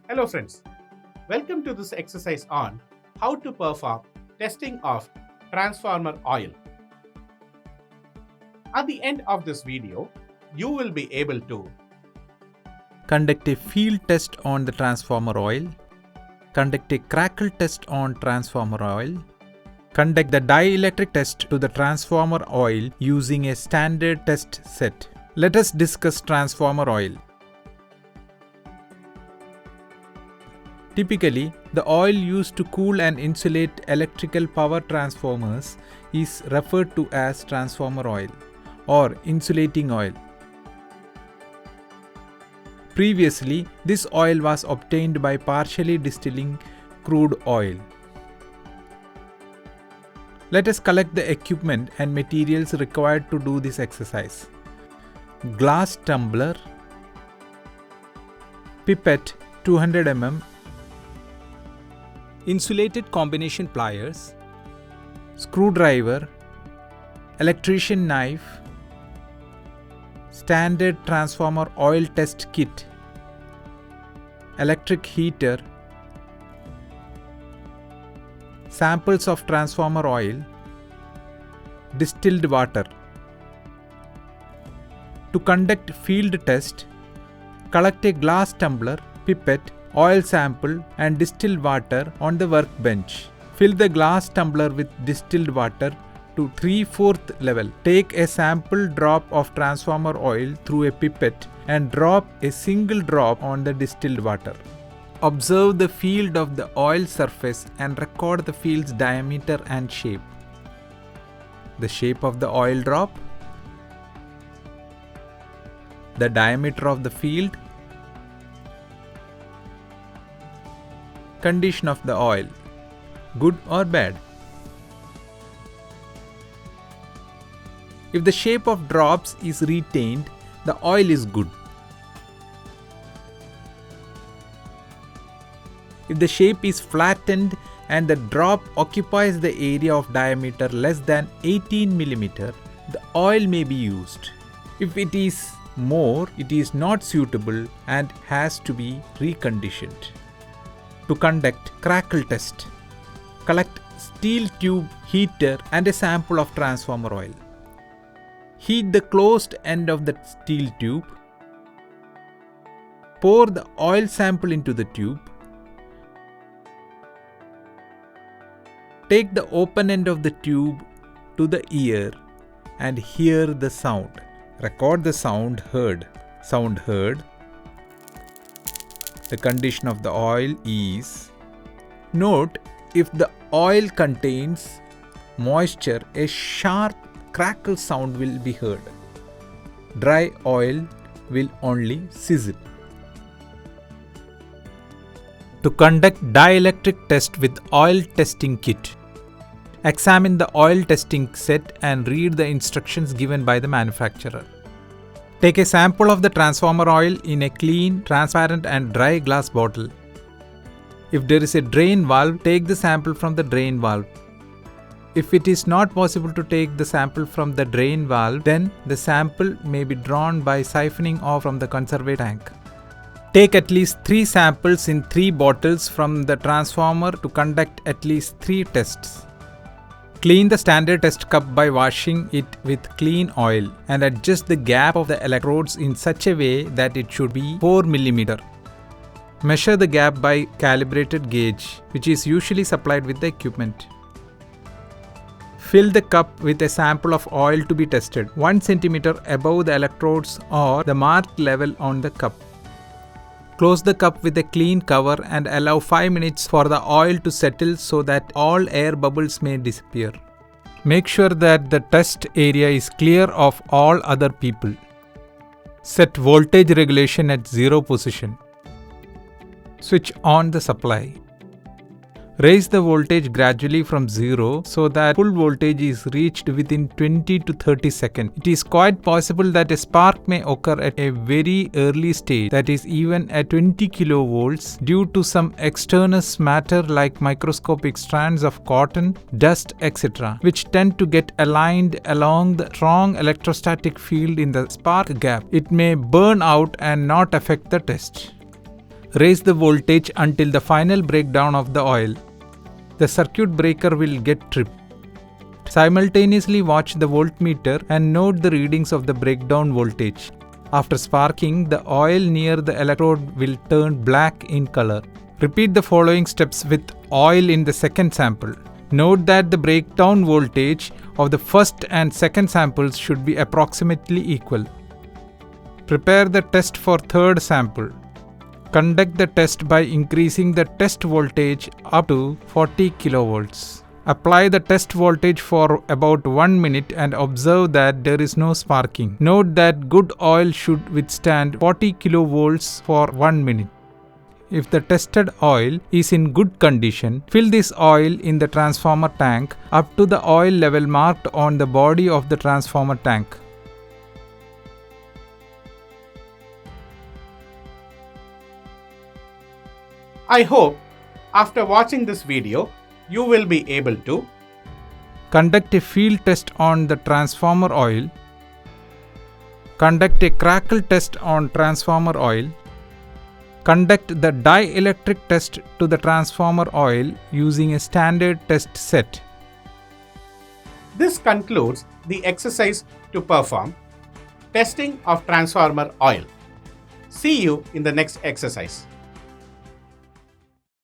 Hello friends, welcome to this exercise on how to perform testing of transformer oil. At the end of this video, you will be able to conduct a field test on the transformer oil, conduct a crackle test on transformer oil, conduct the dielectric test to the transformer oil using a standard test set. Let us discuss transformer oil. Typically, the oil used to cool and insulate electrical power transformers is referred to as transformer oil or insulating oil. Previously, this oil was obtained by partially distilling crude oil. Let us collect the equipment and materials required to do this exercise. Glass tumbler, pipette 200 mm, insulated combination pliers, screwdriver, electrician knife, standard transformer oil test kit, electric heater, samples of transformer oil, distilled water. To conduct field test, collect a glass tumbler, pipette, oil sample and distilled water on the workbench. Fill the glass tumbler with distilled water to 3/4 level. Take a sample drop of transformer oil through a pipette and drop a single drop on the distilled water. Observe the field of the oil surface and record the field's diameter and shape. The shape of the oil drop, the diameter of the field, condition of the oil, good or bad. If the shape of drops is retained, the oil is good. If the shape is flattened and the drop occupies the area of diameter less than 18 mm, the oil may be used. If it is more, it is not suitable and has to be reconditioned. To conduct crackle test, collect steel tube, heater and a sample of transformer oil. Heat the closed end of the steel tube. Pour the oil sample into the tube. Take the open end of the tube to the ear and hear the sound. Record the sound heard. Sound heard. The condition of the oil is. Note, if the oil contains moisture, a sharp crackle sound will be heard. Dry oil will only sizzle. To conduct dielectric test with oil testing kit, examine the oil testing set and read the instructions given by the manufacturer. Take a sample of the transformer oil in a clean, transparent and dry glass bottle. If there is a drain valve, take the sample from the drain valve. If it is not possible to take the sample from the drain valve, then the sample may be drawn by siphoning off from the conserve tank. Take at least 3 samples in 3 bottles from the transformer to conduct at least 3 tests. Clean the standard test cup by washing it with clean oil and adjust the gap of the electrodes in such a way that it should be 4 mm. Measure the gap by calibrated gauge, which is usually supplied with the equipment. Fill the cup with a sample of oil to be tested 1 cm above the electrodes or the marked level on the cup. Close the cup with a clean cover and allow 5 minutes for the oil to settle so that all air bubbles may disappear. Make sure that the test area is clear of all other people. Set voltage regulation at 0 position. Switch on the supply. Raise the voltage gradually from 0 so that full voltage is reached within 20 to 30 seconds. It is quite possible that a spark may occur at a very early stage, that is even at 20 kV, due to some extraneous matter like microscopic strands of cotton, dust, etc., which tend to get aligned along the strong electrostatic field in the spark gap. It may burn out and not affect the test. Raise the voltage until the final breakdown of the oil. The circuit breaker will get tripped. Simultaneously watch the voltmeter and note the readings of the breakdown voltage. After sparking, the oil near the electrode will turn black in color. Repeat the following steps with oil in the second sample. Note that the breakdown voltage of the first and second samples should be approximately equal. Prepare the test for third sample. Conduct the test by increasing the test voltage up to 40 kV. Apply the test voltage for about 1 minute and observe that there is no sparking. Note that good oil should withstand 40 kV for 1 minute. If the tested oil is in good condition, fill this oil in the transformer tank up to the oil level marked on the body of the transformer tank. I hope after watching this video, you will be able to conduct a field test on the transformer oil, conduct a crackle test on transformer oil, conduct the dielectric test to the transformer oil using a standard test set. This concludes the exercise to perform testing of transformer oil. See you in the next exercise.